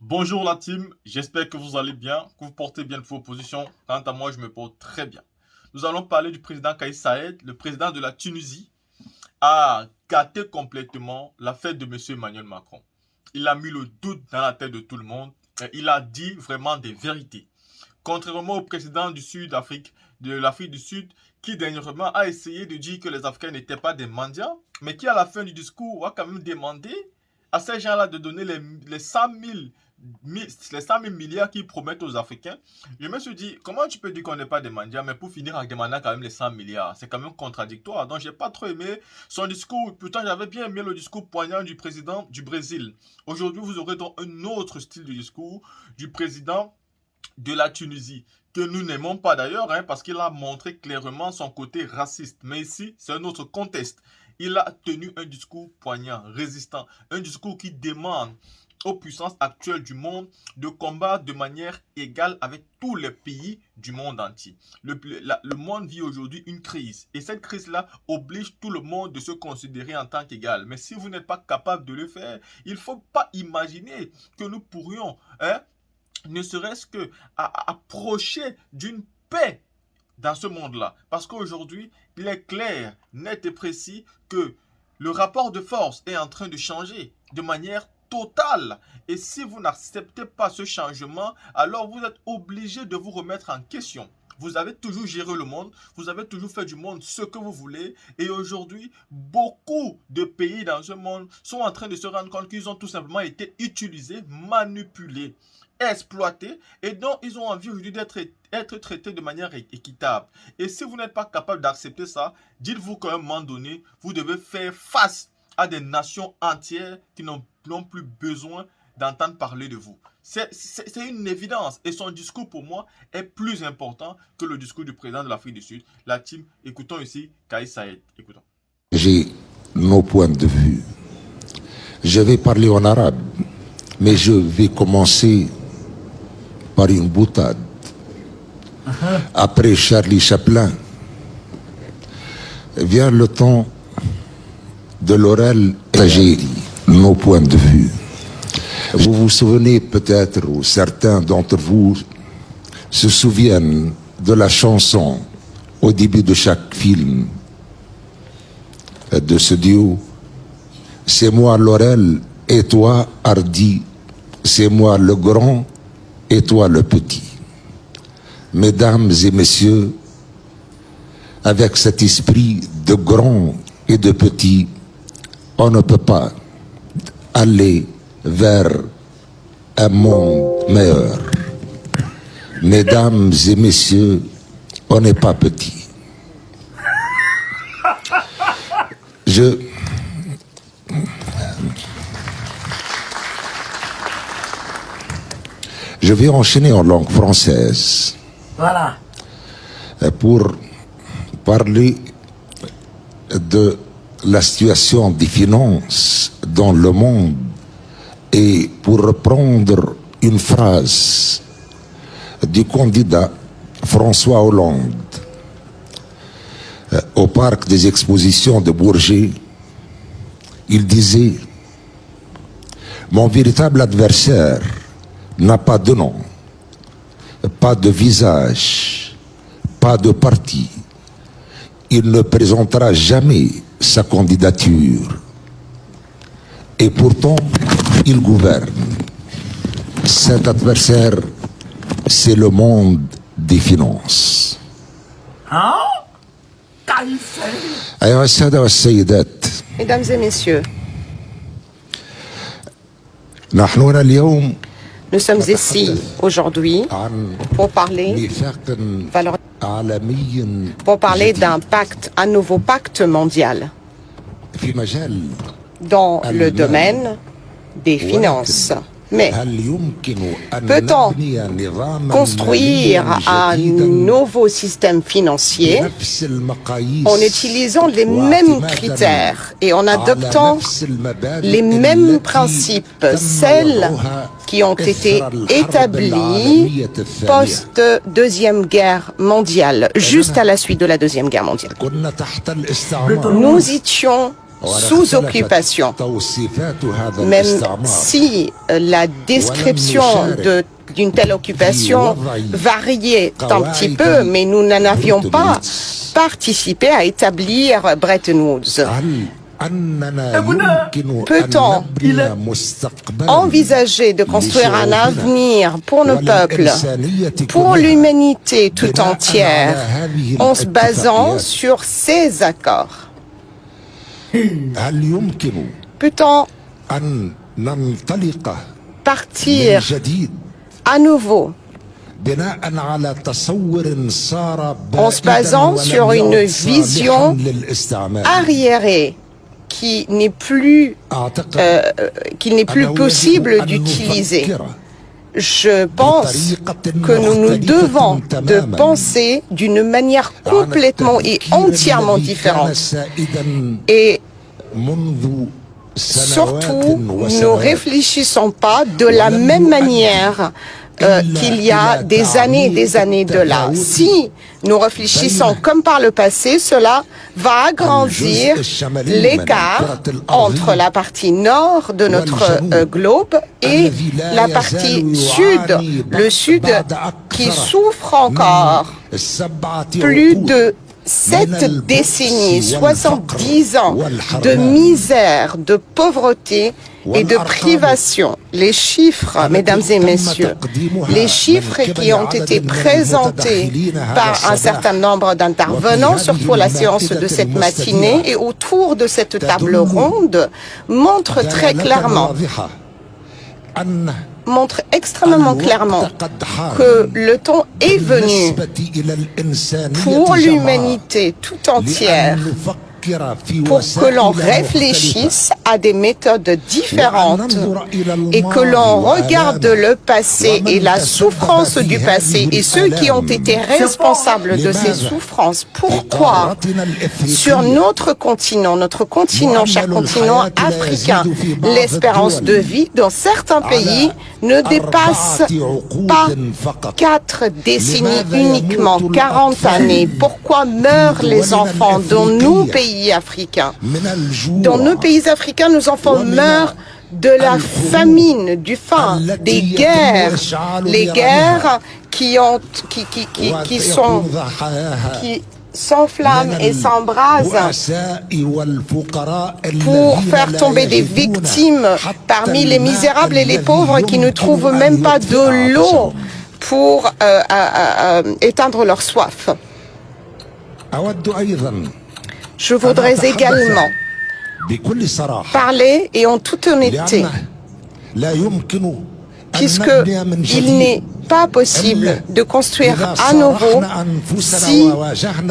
Bonjour la team, j'espère que vous allez bien, que vous portez bien vos positions. Quant à moi, je me porte très bien. Nous allons parler du président Kais Saied, le président de la Tunisie, a gâté complètement la fête de M. Emmanuel Macron. Il a mis le doute dans la tête de tout le monde et il a dit vraiment des vérités. Contrairement au président du Sud-Afrique, de l'Afrique du Sud, qui dernièrement a essayé de dire que les Africains n'étaient pas des mendiants, mais qui à la fin du discours a quand même demandé à ces gens-là de donner les 100 000 milliards qu'ils promettent aux Africains. Je me suis dit, comment tu peux dire qu'on n'est pas des mendiants, mais pour finir en demandant quand même les 100 milliards? C'est quand même contradictoire. Donc, j'ai pas trop aimé son discours. Pourtant, j'avais bien aimé le discours poignant du président du Brésil. Aujourd'hui, vous aurez donc un autre style de discours du président de la Tunisie, que nous n'aimons pas d'ailleurs, parce qu'il a montré clairement son côté raciste. Mais ici, c'est un autre contexte. Il a tenu un discours poignant, résistant, un discours qui demande aux puissances actuelles du monde de combattre de manière égale avec tous les pays du monde entier. Le monde vit aujourd'hui une crise et cette crise-là oblige tout le monde de se considérer en tant qu'égal. Mais si vous n'êtes pas capable de le faire, il ne faut pas imaginer que nous pourrions ne serait-ce que à approcher d'une paix dans ce monde-là. Parce qu'aujourd'hui, il est clair, net et précis que le rapport de force est en train de changer de manière totale. Et si vous n'acceptez pas ce changement, alors vous êtes obligé de vous remettre en question. Vous avez toujours géré le monde, vous avez toujours fait du monde ce que vous voulez. Et aujourd'hui, beaucoup de pays dans ce monde sont en train de se rendre compte qu'ils ont tout simplement été utilisés, manipulés, exploités, et donc ils ont envie aujourd'hui être traités de manière équitable. Et si vous n'êtes pas capable d'accepter ça, dites-vous qu'à un moment donné, vous devez faire face à des nations entières qui n'ont plus besoin d'entendre parler de vous. C'est une évidence. Et son discours, pour moi, est plus important que le discours du président de l'Afrique du Sud. La team, écoutons ici Kais Saied. Écoutons. J'ai nos points de vue. Je vais parler en arabe, mais je vais commencer par une boutade. Après Charlie Chaplin, vient le temps de Laurel et Algérie, nos points de vue. Vous vous souvenez peut-être, ou certains d'entre vous se souviennent de la chanson au début de chaque film de ce duo. C'est moi Laurel et toi Hardy, c'est moi le grand et toi le petit. Mesdames et messieurs, avec cet esprit de grand et de petit, on ne peut pas aller vers un monde meilleur. Mesdames et messieurs, on n'est pas petit. Je vais enchaîner en langue française. Voilà. Pour parler de la situation des finances dans le monde et pour reprendre une phrase du candidat François Hollande au parc des expositions de Bourget, il disait: mon véritable adversaire n'a pas de nom, pas de visage, pas de parti. Il ne présentera jamais sa candidature. Et pourtant, il gouverne. Cet adversaire, c'est le monde des finances. أيها السادة والسيدات، Mesdames et messieurs, نحن هنا اليوم nous sommes ici aujourd'hui عن pour parler, ميثاق عالمي pour parler d'un pacte, un nouveau pacte mondial في مجال dans le domaine des finances. Mais peut-on construire un nouveau système financier en utilisant les mêmes critères et en adoptant les mêmes principes, celles qui ont été établis post-Deuxième Guerre mondiale, juste à la suite de la Deuxième Guerre mondiale? Nous étions sous occupation. Même si la description d'une telle occupation variait un petit peu, mais nous n'en avions pas participé à établir Bretton Woods. Peut-on envisager de construire un avenir pour nos peuples, pour l'humanité tout entière, en se basant sur ces accords? Peut-on partir à nouveau en se basant sur une vision arriérée qu'il n'est plus possible d'utiliser? Je pense que nous nous devons de penser d'une manière complètement et entièrement différente. Et surtout, nous ne réfléchissons pas de la même manière qu'il y a des années de là. Si nous réfléchissons comme par le passé, cela va agrandir l'écart entre la partie nord de notre globe et la partie sud, le sud qui souffre encore. Plus de 7 décennies, 70 ans de misère, de pauvreté et de privation. Les chiffres, mesdames et messieurs, les chiffres qui ont été présentés par un certain nombre d'intervenants, surtout la séance de cette matinée et autour de cette table ronde, montrent très clairement, montre extrêmement clairement que le temps est venu pour l'humanité tout entière pour que l'on réfléchisse à des méthodes différentes et que l'on regarde le passé et la souffrance du passé et ceux qui ont été responsables de ces souffrances. Pourquoi sur notre continent, cher continent africain, l'espérance de vie dans certains pays ne dépasse pas 4 décennies uniquement, 40 années? Pourquoi meurent les enfants dans nos pays africains? Dans nos pays africains, nos enfants meurent de la famine, du faim, des guerres, les guerres qui s'enflamment et s'embrasent pour faire tomber des victimes parmi les misérables et les pauvres qui ne trouvent même pas de l'eau pour éteindre leur soif. Je voudrais également parler et en toute honnêteté, puisqu'il n'est pas possible de construire à nouveau si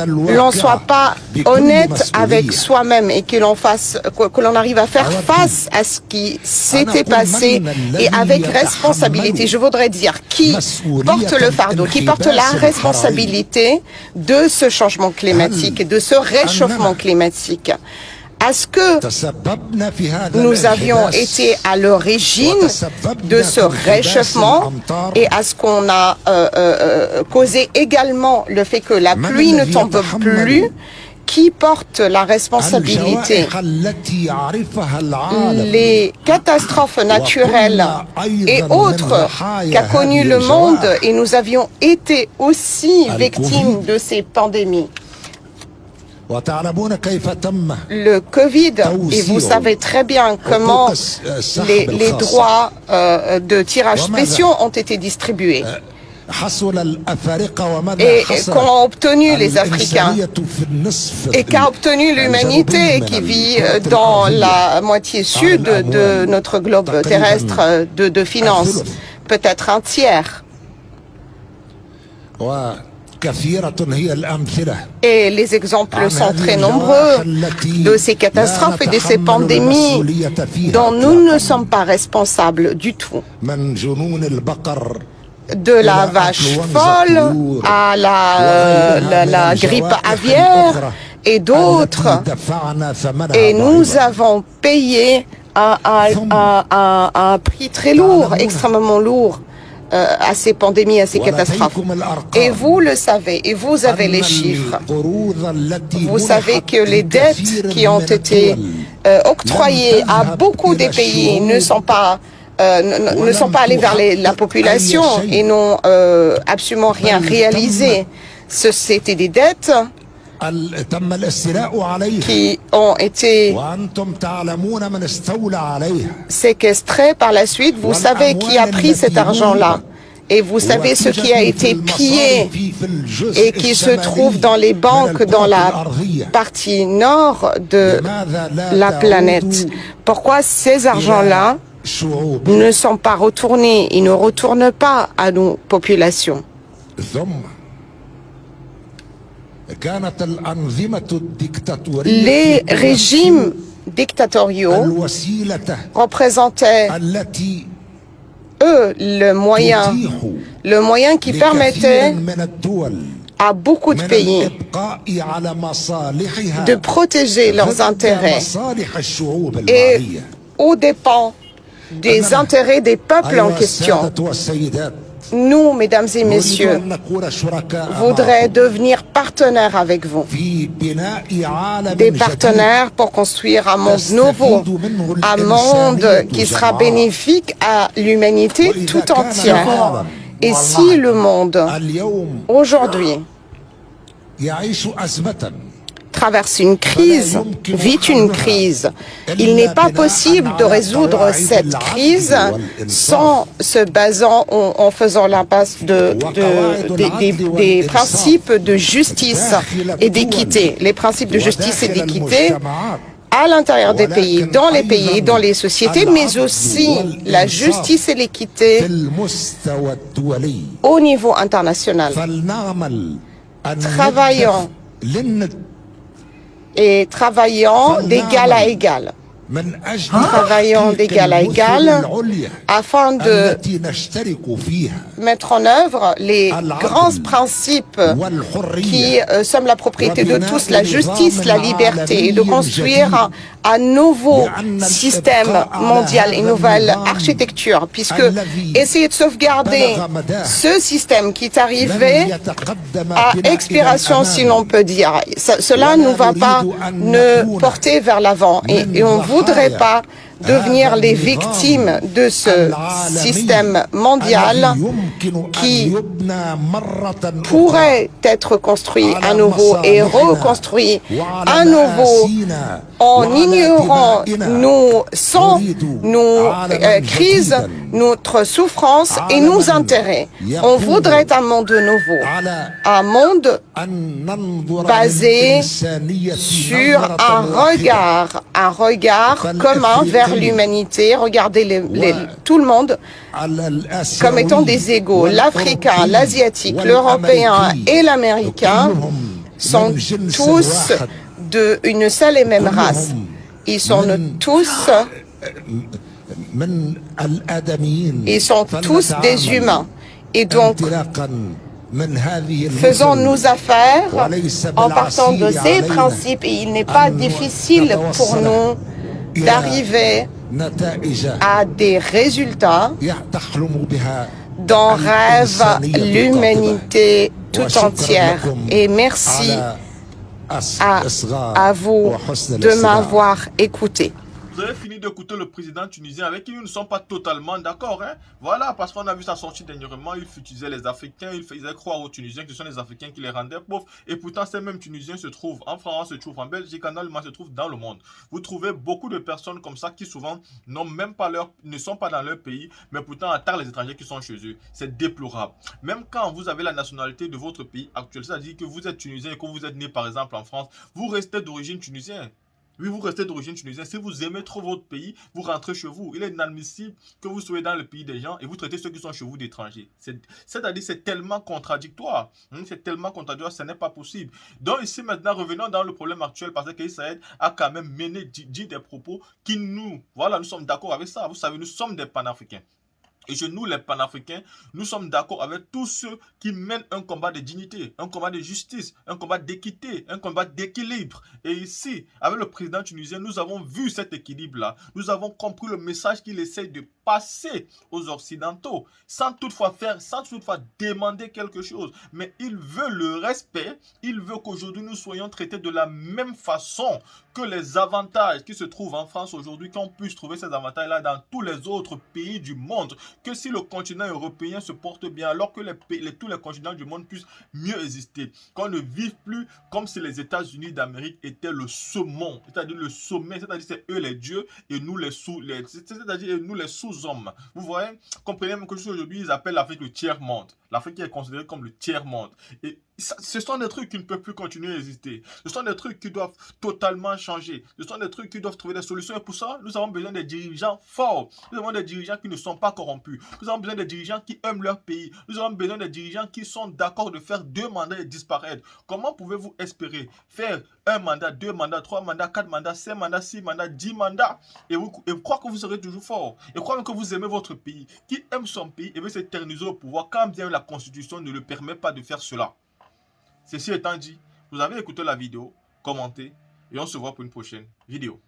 l'on ne soit pas honnête avec soi-même et que l'on arrive à faire face à ce qui s'était passé et avec responsabilité. Je voudrais dire qui porte le fardeau, qui porte la responsabilité de ce changement climatique, de ce réchauffement climatique. Est-ce que nous avions été à l'origine de ce réchauffement et est-ce qu'on a causé également le fait que la pluie ne tombe plus? Qui porte la responsabilité? Les catastrophes naturelles et autres qu'a connu le monde, et nous avions été aussi victimes de ces pandémies. Le Covid, et vous savez très bien comment les droits de tirage spéciaux ont été distribués et qu'ont obtenu les Africains et qu'a obtenu l'humanité qui vit dans la moitié sud de notre globe terrestre de finances, peut-être un tiers. Et les exemples sont très nombreux de ces catastrophes et de ces pandémies dont nous ne sommes pas responsables du tout. De la vache folle à la grippe aviaire et d'autres. Et nous avons payé un prix très lourd, extrêmement lourd, à ces pandémies, à ces catastrophes. Et vous le savez, et vous avez les chiffres. Vous savez que les dettes qui ont été octroyées à beaucoup des pays ne sont pas allées vers la population et n'ont absolument rien réalisé. C'était des dettes qui ont été séquestrées par la suite. Vous savez qui a pris cet argent-là. Et vous savez ce qui a été pillé et qui se trouve dans les banques dans la partie nord de la planète. Pourquoi ces argents-là ne sont pas retournés? Ils ne retournent pas à nos populations. Les régimes dictatoriaux représentaient eux le moyen qui permettait à beaucoup de pays de protéger leurs intérêts et aux dépens des intérêts des peuples en question. Nous, mesdames et messieurs, voudrais devenir partenaires avec vous. Des partenaires pour construire un monde nouveau, un monde qui sera bénéfique à l'humanité tout entière. Et si le monde, aujourd'hui, traverse une crise, vit une crise, il n'est pas possible de résoudre cette crise sans se basant, en faisant l'impasse des principes de justice et d'équité. Les principes de justice et d'équité à l'intérieur des pays, dans les sociétés, mais aussi la justice et l'équité au niveau international. Travaillant d'égal à égal. Travaillant d'égal à égal afin de mettre en œuvre les grands principes qui sont la propriété de tous, la justice, la liberté, et de construire un nouveau système mondial, une nouvelle architecture, puisque essayer de sauvegarder ce système qui est arrivé à expiration, si l'on peut dire, cela ne va pas nous porter vers l'avant, et on ne voudrait pas devenir les victimes de ce système mondial qui pourrait être construit à nouveau et reconstruit à nouveau en ignorant nos sangs, nos crises, notre souffrance et nos intérêts. On voudrait un monde nouveau, un monde basé sur un regard commun vers l'humanité. Regardez tout le monde comme étant des égaux. L'Africain, l'Asiatique, l'Européen et l'Américain sont tous d'une seule et même race. Ils sont tous des humains. Et donc, faisons nos affaires en partant de ces principes, et il n'est pas difficile pour nous d'arriver à des résultats dont rêve l'humanité tout entière. Et merci à vous de m'avoir écouté. Vous avez fini d'écouter le président tunisien avec qui nous ne sommes pas totalement d'accord. Hein? Voilà, parce qu'on a vu sa sortie dernièrement, il futisait les Africains, il faisait croire aux Tunisiens que ce sont les Africains qui les rendaient pauvres. Et pourtant, ces mêmes Tunisiens se trouvent en France, se trouvent en Belgique, en Allemagne, se trouvent dans le monde. Vous trouvez beaucoup de personnes comme ça qui souvent ne sont pas dans leur pays, mais pourtant attaquent les étrangers qui sont chez eux. C'est déplorable. Même quand vous avez la nationalité de votre pays actuel, c'est-à-dire que vous êtes Tunisien et que vous êtes né par exemple en France, vous restez d'origine tunisienne. Oui, vous restez d'origine tunisienne. Si vous aimez trop votre pays, vous rentrez chez vous. Il est inadmissible que vous soyez dans le pays des gens et vous traitez ceux qui sont chez vous d'étrangers. C'est-à-dire, c'est tellement contradictoire. C'est tellement contradictoire, ce n'est pas possible. Donc ici, maintenant, revenons dans le problème actuel parce que Saïed a quand même dit des propos qui nous sommes d'accord avec ça. Vous savez, nous sommes des panafricains. Et chez nous, les panafricains, nous sommes d'accord avec tous ceux qui mènent un combat de dignité, un combat de justice, un combat d'équité, un combat d'équilibre. Et ici, avec le président tunisien, nous avons vu cet équilibre-là. Nous avons compris le message qu'il essaie de passer aux Occidentaux, sans toutefois demander quelque chose. Mais il veut le respect, il veut qu'aujourd'hui nous soyons traités de la même façon, que les avantages qui se trouvent en France aujourd'hui, qu'on puisse trouver ces avantages-là dans tous les autres pays du monde, que si le continent européen se porte bien, alors que tous les continents du monde puissent mieux exister, qu'on ne vive plus comme si les États-Unis d'Amérique étaient le saumon, c'est-à-dire le sommet, c'est-à-dire c'est eux les dieux et nous les c'est-à-dire nous les sous-hommes. Vous voyez, comprenez même que aujourd'hui ils appellent l'Afrique le tiers-monde. L'Afrique est considérée comme le tiers-monde. Et ce sont des trucs qui ne peuvent plus continuer à exister. Ce sont des trucs qui doivent totalement changer. Ce sont des trucs qui doivent trouver des solutions. Et pour ça, nous avons besoin des dirigeants forts. Nous avons des dirigeants qui ne sont pas corrompus. Nous avons besoin des dirigeants qui aiment leur pays. Nous avons besoin des dirigeants qui sont d'accord de faire 2 mandats et disparaître. Comment pouvez-vous espérer faire 1 mandat, 2 mandats, 3 mandats, 4 mandats, 5 mandats, 6 mandats, 10 mandats et vous croyez que vous serez toujours fort et croyez que vous aimez votre pays. Qui aime son pays et veut s'éterniser au pouvoir quand bien la Constitution ne le permet pas de faire cela. Ceci étant dit, vous avez écouté la vidéo, commentez et on se voit pour une prochaine vidéo.